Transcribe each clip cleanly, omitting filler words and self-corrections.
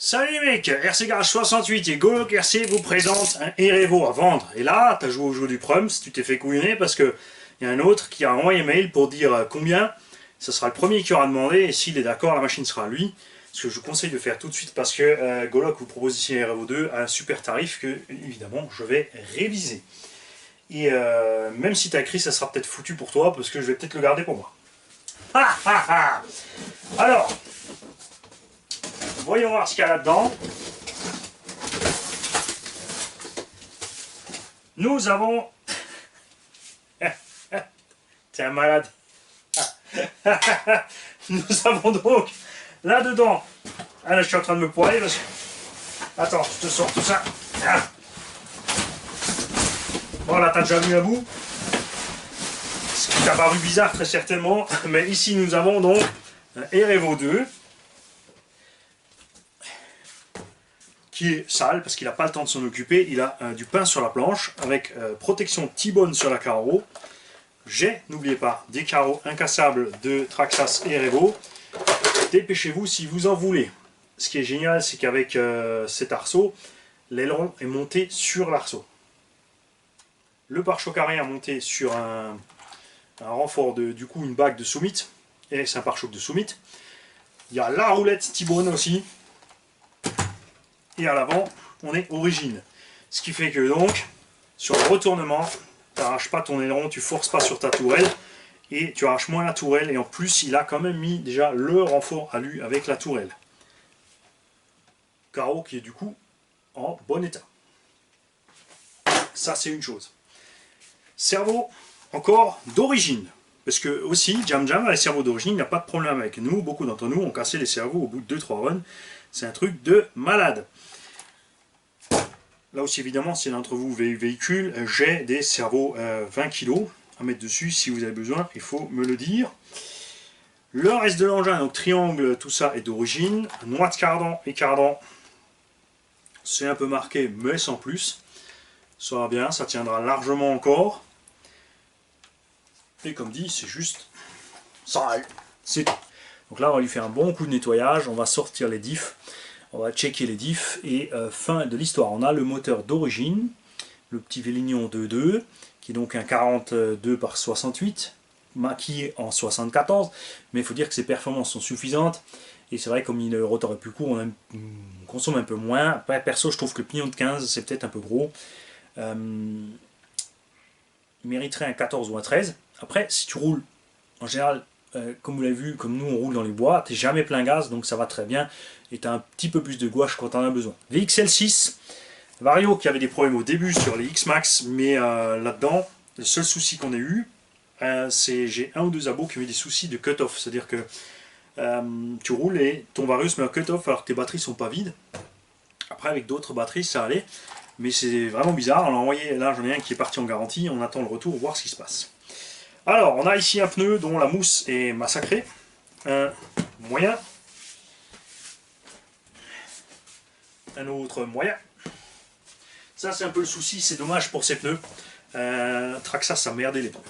Salut les mecs, RC Garage 68 et Golok RC vous présente un Erevo à vendre. Et là, t'as joué au jeu du Prums, tu t'es fait couillonner parce que il y a un autre qui a envoyé un mail pour dire combien. Ce sera le premier qui aura demandé et s'il est d'accord, la machine sera à lui. Ce que je vous conseille de faire tout de suite parce que Golok vous propose ici un Erevo 2 à un super tarif que, évidemment, je vais réviser. Et même si t'as écrit, ça sera peut-être foutu pour toi parce que je vais peut-être le garder pour moi. Alors, voyons voir ce qu'il y a là-dedans. Nous avons... T'es un malade. Nous avons donc là-dedans... Ah là, je suis en train de me poiler parce que... Attends, je te sors tout ça. Bon, là, t'as déjà vu un bout. Ce qui t'a paru bizarre, très certainement. Mais ici, nous avons donc un Erevo 2. Qui est sale parce qu'il n'a pas le temps de s'en occuper. Il a du pain sur la planche avec protection T-bone sur la carreau. J'ai, n'oubliez pas, des carreaux incassables de Traxxas Erevo. Dépêchez-vous si vous en voulez. Ce qui est génial, c'est qu'avec cet arceau, l'aileron est monté sur l'arceau. Le pare-choc arrière est monté sur un renfort du coup une bague de Summit. Et c'est un pare-choc de Summit. Il y a la roulette T-bone aussi. Et à l'avant, on est Origine. Ce qui fait que donc, sur le retournement, tu n'arraches pas ton aileron, tu forces pas sur ta tourelle, et tu arraches moins la tourelle, et en plus, il a quand même mis déjà le renfort alu avec la tourelle. Carreau qui est du coup en bon état. Ça, c'est une chose. Cerveau, encore d'origine. Parce que aussi, Jam Jam a les cerveaux d'origine, il n'y a pas de problème avec nous. Beaucoup d'entre nous ont cassé les cerveaux au bout de 2-3 runs. C'est un truc de malade. Là aussi, évidemment, si l'un d'entre vous véhicule, j'ai des cerveaux 20 kg à mettre dessus. Si vous avez besoin, il faut me le dire. Le reste de l'engin, donc triangle, tout ça est d'origine. Noix de cardan et cardan, c'est un peu marqué, mais sans plus. Ça va bien, ça tiendra largement encore. Et comme dit, c'est juste sale. C'est tout. Donc là, on va lui faire un bon coup de nettoyage. On va sortir les diffs. On va checker les diffs et fin de l'histoire. On a le moteur d'origine, le petit Vélignon 2.2, qui est donc un 42 par 68, maquillé en 74, mais il faut dire que ses performances sont suffisantes. Et c'est vrai, comme le rotor est plus court, on consomme un peu moins. Perso, je trouve que le pignon de 15, c'est peut-être un peu gros. Il mériterait un 14 ou un 13. Après, si tu roules, en général, comme vous l'avez vu, comme nous on roule dans les bois, tu n'es jamais plein gaz, donc ça va très bien. Et tu as un petit peu plus de gouache quand tu en as besoin. VXL6, Vario qui avait des problèmes au début sur les X-Max, mais là-dedans, le seul souci qu'on a eu, c'est j'ai un ou deux abos qui ont eu des soucis de cut-off. C'est-à-dire que tu roules et ton Varius met un cut-off alors que tes batteries sont pas vides. Après, avec d'autres batteries, ça allait. Mais c'est vraiment bizarre. On l'a envoyé, là j'en ai un qui est parti en garantie. On attend le retour, voir ce qui se passe. Alors, on a ici un pneu dont la mousse est massacrée. Un moyen. Un autre moyen. Ça, c'est un peu le souci. C'est dommage pour ces pneus. Traxxas a merdé les pneus.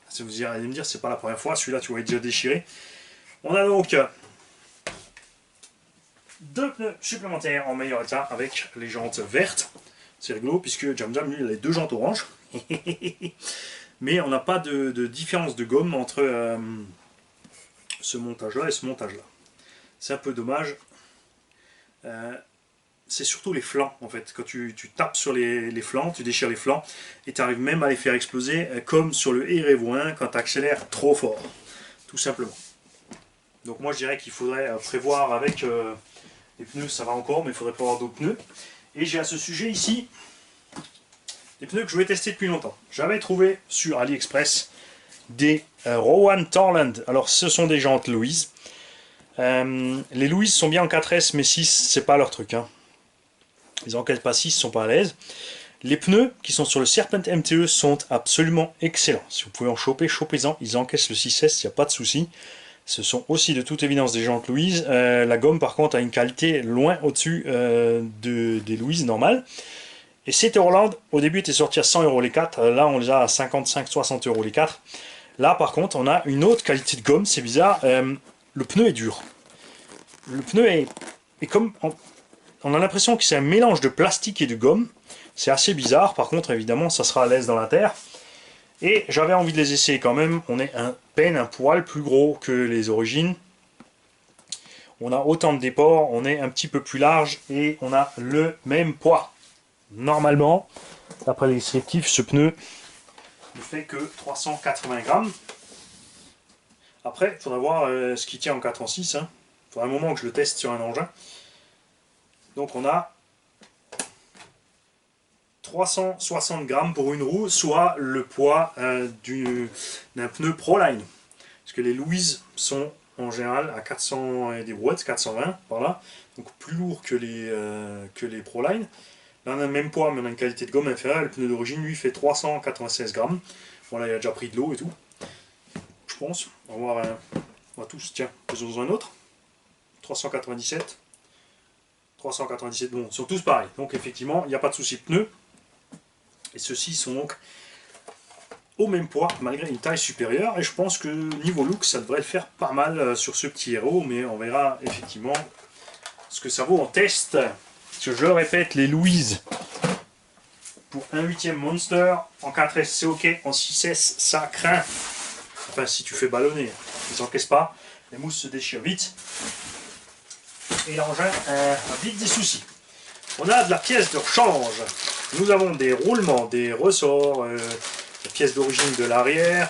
Si vous allez me dire, c'est pas la première fois. Celui-là, tu vois, il est déjà déchiré. On a donc deux pneus supplémentaires en meilleur état avec les jantes vertes. C'est rigolo puisque Jam Jam, lui, il a les deux jantes oranges. Mais on n'a pas de différence de gomme entre ce montage-là et ce montage-là. C'est un peu dommage. C'est surtout les flancs, en fait. Quand tu tapes sur les flancs, tu déchires les flancs, et tu arrives même à les faire exploser, comme sur le Erevo 1, quand tu accélères trop fort. Tout simplement. Donc moi, je dirais qu'il faudrait prévoir avec les pneus, ça va encore, mais il faudrait prévoir d'autres pneus. Et j'ai à ce sujet ici des pneus que je vais tester depuis longtemps. J'avais trouvé sur AliExpress des Rowan Torland. Alors ce sont des jantes Louise. Les Louise sont bien en 4S, mais 6 c'est pas leur truc. Hein. Ils encaissent pas 6, ils sont pas à l'aise. Les pneus qui sont sur le Serpent MTE sont absolument excellents. Si vous pouvez en choper, chopez-en. Ils encaissent le 6S, il n'y a pas de souci. Ce sont aussi de toute évidence des jantes Louise. La gomme par contre a une qualité loin au-dessus des Louise normales. Et ces Torland, au début, étaient sortis à 100 € les 4. Là, on les a à 55-60 € les 4. Là, par contre, on a une autre qualité de gomme. C'est bizarre. Le pneu est dur. Le pneu est comme on a l'impression que c'est un mélange de plastique et de gomme. C'est assez bizarre, par contre évidemment ça sera à l'aise dans la terre. Et j'avais envie de les essayer quand même. On est à peine un poil plus gros que les origines. On a autant de déports, on est un petit peu plus large et on a le même poids. Normalement, d'après les descriptifs, ce pneu ne fait que 380 grammes. Après, il faudra voir ce qui tient en 4 en 6. Il faudra un moment que je le teste sur un engin. Donc on a 360 grammes pour une roue, soit le poids d'un pneu Proline. Parce que les Louise sont en général à 400 et des brouettes, 420 par là, donc plus lourd que les Proline. Là on a le même poids mais on a une qualité de gomme inférieure. Le pneu d'origine lui fait 396 grammes. Bon là il a déjà pris de l'eau et tout. Je pense. On va voir on va tous, tiens, faisons un autre. 397. 397, bon, ils sont tous pareils. Donc effectivement, il n'y a pas de souci pneu. Et ceux-ci sont donc au même poids, malgré une taille supérieure. Et je pense que niveau look, ça devrait le faire pas mal sur ce petit héros. Mais on verra effectivement ce que ça vaut en test. Parce que je le répète, les Louise, pour un 8e Monster, en 4S c'est ok, en 6S ça craint. Enfin, si tu fais ballonner, ils n'encaissent pas. Les mousses se déchirent vite. Et l'engin a vite des soucis. On a de la pièce de rechange. Nous avons des roulements, des ressorts, la pièce d'origine de l'arrière.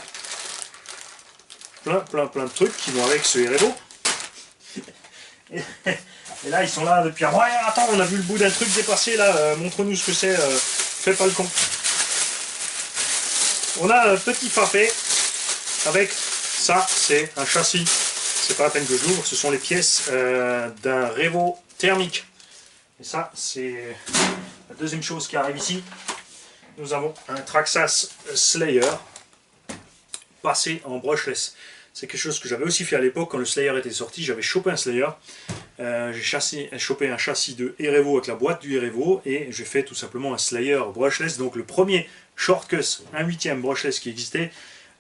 Plein de trucs qui vont avec ce Erevo. Et là, ils sont là depuis un mois. Ouais, attends, on a vu le bout d'un truc dépasser là. Montre-nous ce que c'est. Fais pas le con. On a un petit papet avec ça, c'est un châssis. C'est pas la peine que je l'ouvre, ce sont les pièces d'un Revo thermique. Et ça, c'est la deuxième chose qui arrive ici. Nous avons un Traxxas Slayer passé en brushless. C'est quelque chose que j'avais aussi fait à l'époque quand le Slayer était sorti. J'avais chopé un Slayer. J'ai chopé un châssis de Erevo avec la boîte du Erevo et j'ai fait tout simplement un Slayer brushless. Donc le premier Shortcuss, un 8e brushless qui existait.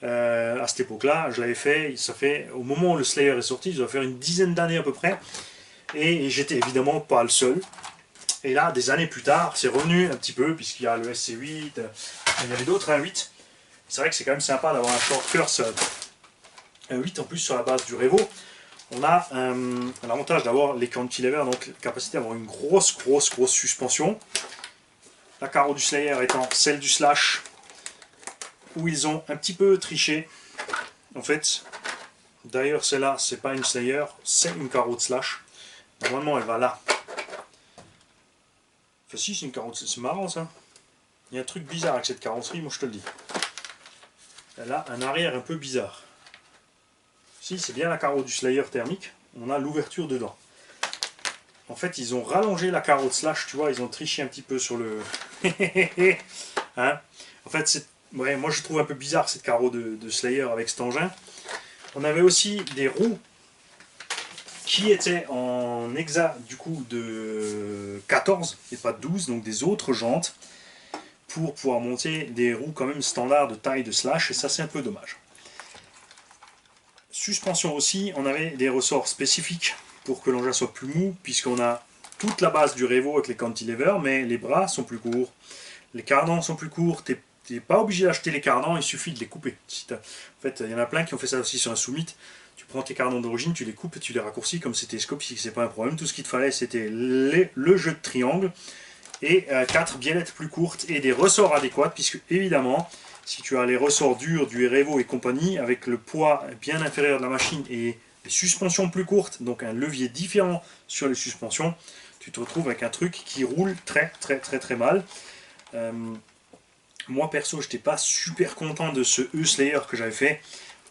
À cette époque-là, je l'avais fait, ça fait, au moment où le Slayer est sorti, ça doit faire une dizaine d'années à peu près, et j'étais évidemment pas le seul. Et là, des années plus tard, c'est revenu un petit peu, puisqu'il y a le SC8, il y avait d'autres, un 8. C'est vrai que c'est quand même sympa d'avoir un Shortcuss, un 8 en plus sur la base du Revo. On a l'avantage d'avoir les cantilevers, donc la capacité d'avoir une grosse suspension. La carreau du Slayer étant celle du Slash, où ils ont un petit peu triché. En fait, d'ailleurs celle-là, c'est pas une Slayer, c'est une carreau de Slash. Normalement, elle va là. Enfin si, c'est une carreau de... C'est marrant ça. Il y a un truc bizarre avec cette carrosserie, moi je te le dis. Elle a un arrière un peu bizarre. Si, c'est bien la carreau du Slayer thermique. On a l'ouverture dedans. En fait, ils ont rallongé la carreau de Slash, tu vois, ils ont triché un petit peu sur le... hein, en fait, c'est... Ouais, moi je trouve un peu bizarre cette carreau de Slayer avec cet engin. On avait aussi des roues qui étaient en hexa du coup de 14 et pas de 12, donc des autres jantes, pour pouvoir monter des roues quand même standard de taille de Slash, et ça c'est un peu dommage. Suspension aussi, on avait des ressorts spécifiques pour que l'engin soit plus mou, puisqu'on a toute la base du Revo avec les cantilevers, mais les bras sont plus courts, les cardans sont plus courts, tu n'es pas obligé d'acheter les cardans, il suffit de les couper. En fait, il y en a plein qui ont fait ça aussi sur un Summit. Tu prends tes cardans d'origine, tu les coupes et tu les raccourcis comme c'était scopique, c'est pas un problème. Tout ce qu'il te fallait, c'était le jeu de triangle et 4 biellettes plus courtes et des ressorts adéquats, puisque évidemment, si tu as les ressorts durs du Erevo et compagnie, avec le poids bien inférieur de la machine et les suspensions plus courtes, donc un levier différent sur les suspensions, tu te retrouves avec un truc qui roule très mal. Moi perso, j'étais pas super content de ce E-Slayer que j'avais fait,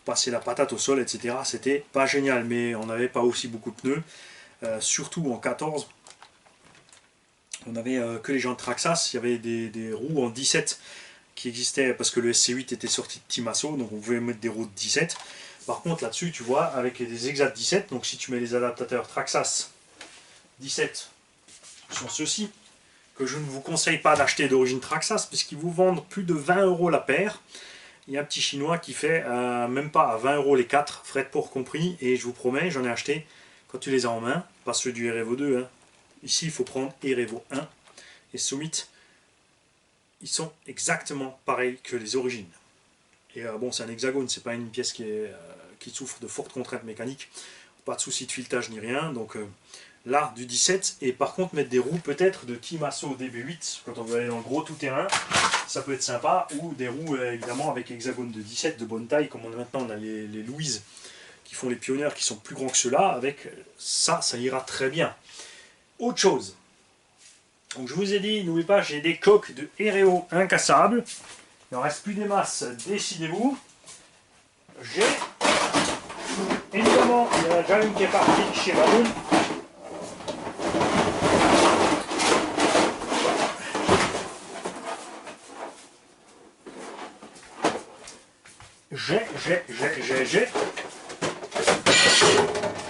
passer la patate au sol, etc. C'était pas génial, mais on n'avait pas aussi beaucoup de pneus, surtout en 14. On n'avait que les jantes Traxxas, il y avait des roues en 17 qui existaient parce que le SC8 était sorti de Timasso, donc on pouvait mettre des roues de 17. Par contre là-dessus, tu vois, avec des exacts 17, donc si tu mets les adaptateurs Traxxas 17 sont ceux-ci, que je ne vous conseille pas d'acheter d'origine Traxxas, puisqu'ils vous vendent plus de 20 € la paire. Il y a un petit chinois qui fait même pas à 20 € les 4, frais de port compris, et je vous promets, j'en ai acheté quand tu les as en main, pas ceux du Revo 2, hein. Ici, il faut prendre Erevo 1 et SO8. Ils sont exactement pareils que les origines. Et bon, c'est un hexagone, c'est pas une pièce qui souffre de fortes contraintes mécaniques. Pas de souci de filetage ni rien. Donc là, du 17. Et par contre, mettre des roues peut-être de Timasso DB8 quand on veut aller dans le gros tout-terrain, ça peut être sympa. Ou des roues évidemment avec hexagone de 17 de bonne taille, comme maintenant on a les Louise qui font les pionniers qui sont plus grands que ceux-là. Avec ça, ça ira très bien. Autre chose. Donc je vous ai dit, n'oubliez pas, j'ai des coques de Ereo incassables. Il n'en reste plus des masses, décidez-vous. J'ai, évidemment, il y en a déjà une qui est partie chez Baboon. J'ai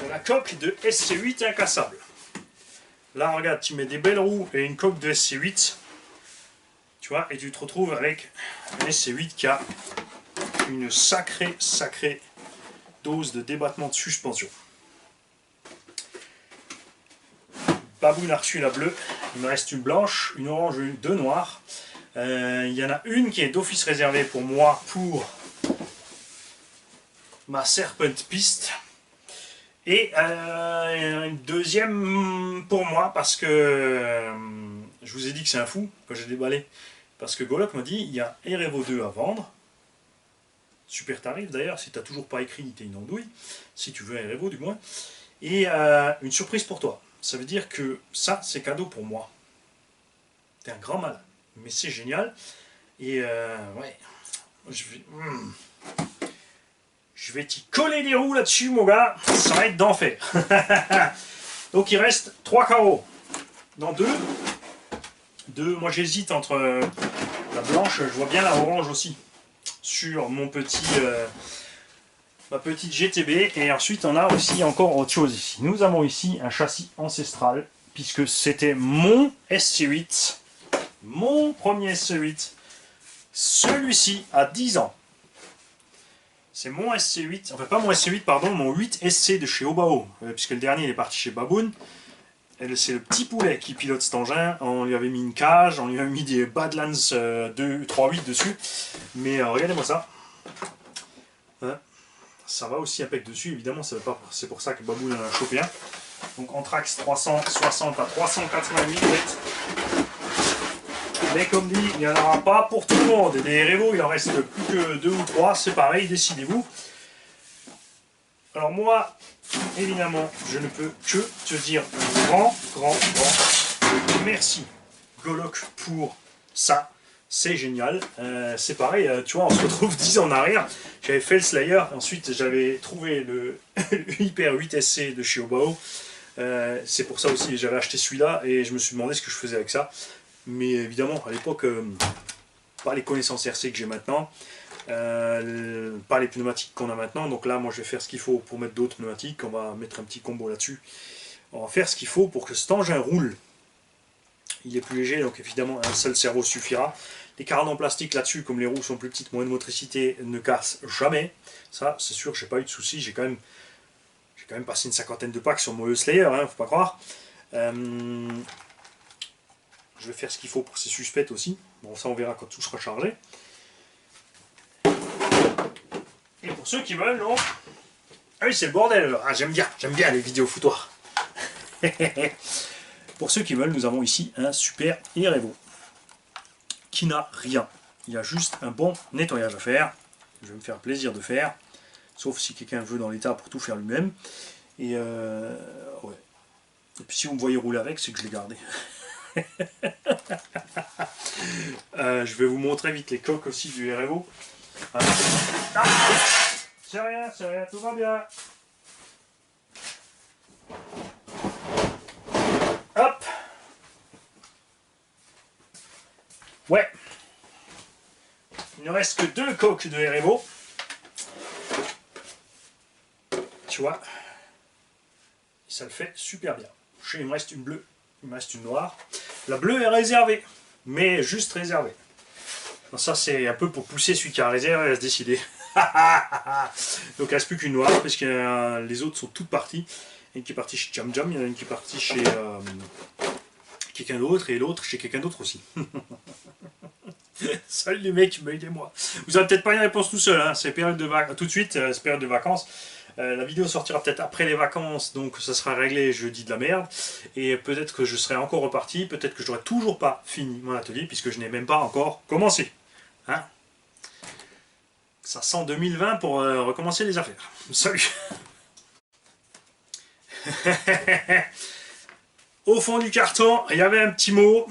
de la coque de SC8 incassable. Là, regarde, tu mets des belles roues et une coque de SC8, tu vois, et tu te retrouves avec un SC8 qui a une sacrée dose de débattement de suspension. Baboon a reçu la bleue, il me reste une blanche, une orange et deux noires. Il y en a une qui est d'office réservée pour moi pour ma Serpent piste. Et une deuxième pour moi parce que je vous ai dit que c'est un fou quand j'ai déballé. Parce que Golok m'a dit il y a Erevo 2 à vendre. Super tarif d'ailleurs, si tu n'as toujours pas écrit, t'es une andouille. Si tu veux un Erevo du moins. Et une surprise pour toi. Ça veut dire que ça c'est cadeau pour moi. T'es un grand malade. Mais c'est génial. Et ouais. Je vais t'y coller des roues là-dessus, mon gars. Ça va être d'enfer. Donc, il reste 3 carreaux. Dans 2. Moi, j'hésite entre la blanche. Je vois bien la orange aussi. Sur mon petit, ma petite GTB. Et ensuite, on a aussi encore autre chose ici. Nous avons ici un châssis ancestral. Puisque c'était mon SC8. Mon premier SC8. Celui-ci a 10 ans. C'est mon SC8, enfin pas mon SC8, pardon, mon 8 SC de chez Obao, puisque le dernier il est parti chez Baboon. C'est le petit poulet qui pilote cet engin. On lui avait mis une cage, on lui avait mis des Badlands 3.8 dessus. Mais regardez-moi ça. Hein, ça va aussi impec dessus, évidemment, c'est pour ça que Baboon en a chopé un. Donc Anthrax 360 à 380 mm. Mais comme dit, il n'y en aura pas pour tout le monde. Et des Erevo, il en reste plus que 2 ou 3, c'est pareil, décidez-vous. Alors moi, évidemment, je ne peux que te dire un grand merci Golok pour ça. C'est génial. C'est pareil, tu vois, on se retrouve 10 ans en arrière. J'avais fait le Slayer, ensuite j'avais trouvé le Hyper 8 SC de chez Obao. C'est pour ça aussi, j'avais acheté celui-là et je me suis demandé ce que je faisais avec ça. Mais évidemment, à l'époque, pas les connaissances RC que j'ai maintenant, pas les pneumatiques qu'on a maintenant. Donc là, moi, je vais faire ce qu'il faut pour mettre d'autres pneumatiques. On va mettre un petit combo là-dessus. On va faire ce qu'il faut pour que cet engin roule. Il est plus léger, donc évidemment, un seul cerveau suffira. Les carans en plastique là-dessus, comme les roues sont plus petites, moins de motricité, ne cassent jamais. Ça, c'est sûr, j'ai pas eu de soucis. J'ai quand même passé une 50aine de packs sur mon Slayer, hein, faut pas croire. Je vais faire ce qu'il faut pour ces suspects aussi. Bon, ça on verra quand tout sera chargé. Et pour ceux qui veulent, non. Ah oui, c'est le bordel. Ah, j'aime bien les vidéos foutoirs. Pour ceux qui veulent, nous avons ici un super Erevo qui n'a rien. Il y a juste un bon nettoyage à faire. Je vais me faire plaisir de faire. Sauf si quelqu'un veut dans l'état pour tout faire lui-même. Et ouais. Et puis si vous me voyez rouler avec, c'est que je l'ai gardé. Je vais vous montrer vite les coques aussi du Erevo. C'est rien, tout va bien. Hop. Ouais. Il ne reste que 2 coques de Erevo. Tu vois. Et ça le fait super bien. Il me reste une bleue, il me reste une noire. La bleue est réservée, mais juste réservée. Ça c'est un peu pour pousser celui qui a réservé à se décider. Donc il ne reste plus qu'une noire, parce que les autres sont toutes parties. Il y en a une qui est partie chez Jam Jam, il y en a une qui est partie chez quelqu'un d'autre, et l'autre chez quelqu'un d'autre aussi. Salut les mecs, aidez-moi. Vous n'avez peut-être pas une réponse tout seul, hein. C'est période de tout de suite, c'est période de vacances. La vidéo sortira peut-être après les vacances, donc ça sera réglé, je dis de la merde. Et peut-être que je serai encore reparti, peut-être que je n'aurai toujours pas fini mon atelier, puisque je n'ai même pas encore commencé. Hein, ça sent 2020 pour recommencer les affaires. Salut. Au fond du carton, il y avait un petit mot.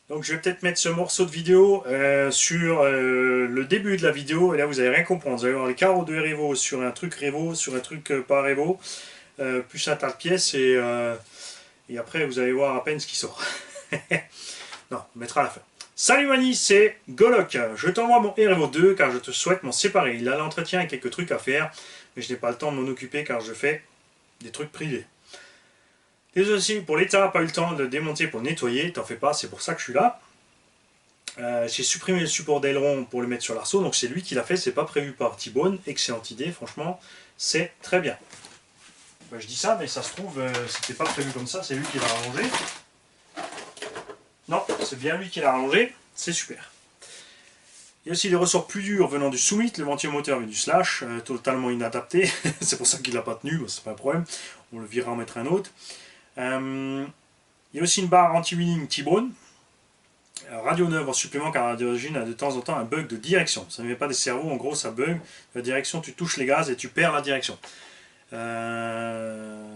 Donc je vais peut-être mettre ce morceau de vidéo sur le début de la vidéo, et là vous allez rien comprendre. Vous allez voir les carreaux de Revo sur un truc Revo, sur un truc pas Revo, plus un tas de pièces, et après vous allez voir à peine ce qui sort. Non, on mettra à la fin. Salut Mani, c'est Golok. Je t'envoie mon Revo 2 car je te souhaite m'en séparer. Il a l'entretien et quelques trucs à faire, mais je n'ai pas le temps de m'en occuper car je fais des trucs privés. Désolé aussi pour l'état, pas eu le temps de démonter pour nettoyer, t'en fais pas, c'est pour ça que je suis là. J'ai supprimé le support d'aileron pour le mettre sur l'arceau, donc c'est lui qui l'a fait, c'est pas prévu par T-Bone. Excellente idée, franchement, c'est très bien. Ben, je dis ça, mais ça se trouve, c'était pas prévu comme ça, c'est lui qui l'a arrangé. Non, c'est bien lui qui l'a arrangé, c'est super. Il y a aussi des ressorts plus durs venant du Summit, le ventiomoteur vient du Slash, totalement inadapté, c'est pour ça qu'il n'a pas tenu, c'est pas un problème, on le virera en mettre un autre. Il y a aussi une barre anti-wheeling T-Bone, radio neuve en supplément car d'origine a de temps en temps un bug de direction. Ça ne met pas des cerveaux, en gros ça bug, la direction, tu touches les gaz et tu perds la direction.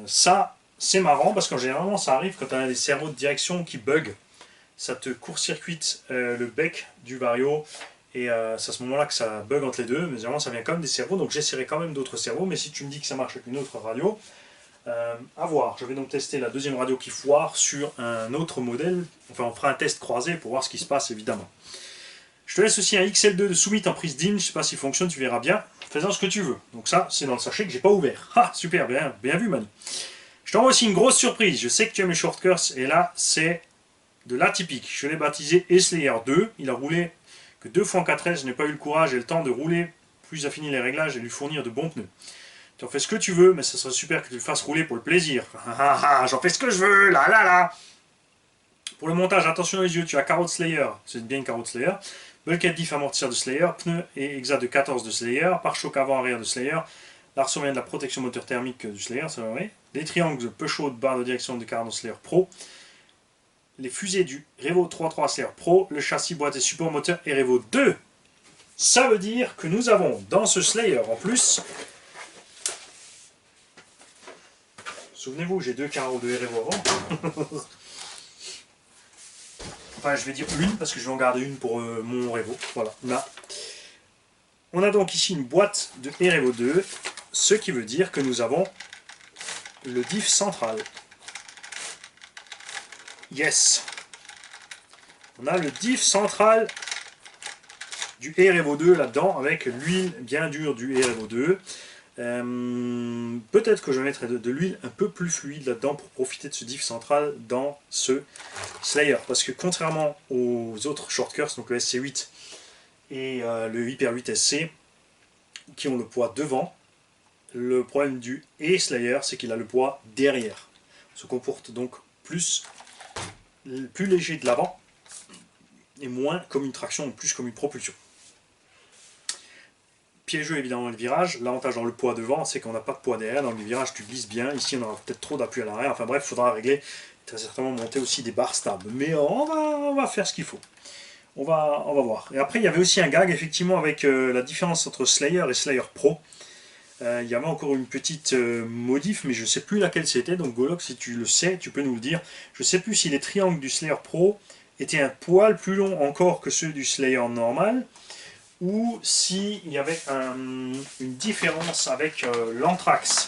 Ça c'est marrant parce que généralement ça arrive quand tu as des cerveaux de direction qui bug. Ça te court-circuite le bec du vario et c'est à ce moment là que ça bug entre les deux, mais généralement ça vient quand même des cerveaux, donc j'essaierai quand même d'autres cerveaux, mais si tu me dis que ça marche avec une autre radio, à voir. Je vais donc tester la deuxième radio qui foire sur un autre modèle. Enfin, on fera un test croisé pour voir ce qui se passe, évidemment. Je te laisse aussi un XL2 de Summit en prise DIN. Je ne sais pas s'il fonctionne, tu verras bien. Fais-en ce que tu veux. Donc ça, c'est dans le sachet que j'ai pas ouvert. Ah, super, bien vu, Manu. Je t'envoie aussi une grosse surprise. Je sais que tu aimes les shortcuts, et là, c'est de l'atypique. Je l'ai baptisé E-Slayer 2. Il a roulé que 2 fois en 4S. Je n'ai pas eu le courage et le temps de rouler, plus affiner les réglages et lui fournir de bons pneus. Tu en fais ce que tu veux, mais ça serait super que tu le fasses rouler pour le plaisir. J'en fais ce que je veux, là là là. Pour le montage, attention aux yeux, tu as carotte Slayer, c'est bien une carotte Slayer. Bulkhead diff amortisseur de Slayer, pneus et exa de 14 de Slayer, pare-choc avant-arrière de Slayer, l'arceau vient de la protection moteur thermique du Slayer, ça va vrai. Des triangles peu chauds de barre de direction de Cardano Slayer Pro. Les fusées du Revo 3.3 Slayer Pro, le châssis, boîte et support moteur et Revo 2. Ça veut dire que nous avons dans ce Slayer en plus... Souvenez-vous, j'ai 2 carreaux de Revo avant. Enfin, je vais dire une, parce que je vais en garder une pour mon Revo. Voilà, là. On a donc ici une boîte de Revo 2, ce qui veut dire que nous avons le diff central. Yes! On a le diff central du Revo 2 là-dedans, avec l'huile bien dure du Revo 2. Peut-être que je mettrai de l'huile un peu plus fluide là-dedans pour profiter de ce diff central dans ce Slayer, parce que contrairement aux autres shortcuts, donc le SC8 et le Hyper 8 SC qui ont le poids devant, le problème du E-Slayer c'est qu'il a le poids derrière, se comporte donc plus léger de l'avant et moins comme une traction ou plus comme une propulsion. Piégeux évidemment le virage, l'avantage dans le poids devant c'est qu'on n'a pas de poids derrière, dans le virage tu glisses bien, ici on aura peut-être trop d'appui à l'arrière, enfin bref il faudra régler, très certainement monter aussi des barres stables, mais on va faire ce qu'il faut, on va voir. Et après il y avait aussi un gag effectivement avec la différence entre Slayer et Slayer Pro, il y avait encore une petite modif mais je ne sais plus laquelle c'était, donc Golok si tu le sais tu peux nous le dire, je ne sais plus si les triangles du Slayer Pro étaient un poil plus longs encore que ceux du Slayer normal, ou s'il y avait une différence avec l'Anthrax.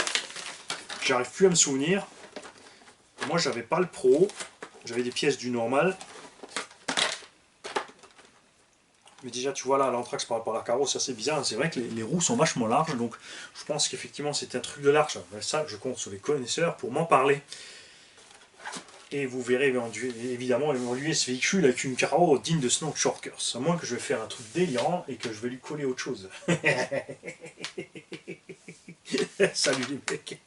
J'arrive plus à me souvenir. Moi j'avais pas le Pro, j'avais des pièces du normal. Mais déjà tu vois là l'Anthrax par rapport à la carrosse c'est assez bizarre, c'est vrai que les roues sont vachement larges, donc je pense qu'effectivement c'est un truc de large. Ça je compte sur les connaisseurs pour m'en parler. Et vous verrez évidemment évoluer ce véhicule avec une carreau digne de ce nom de Shortcuts. À moins que je vais faire un truc délirant et que je vais lui coller autre chose. Salut les mecs.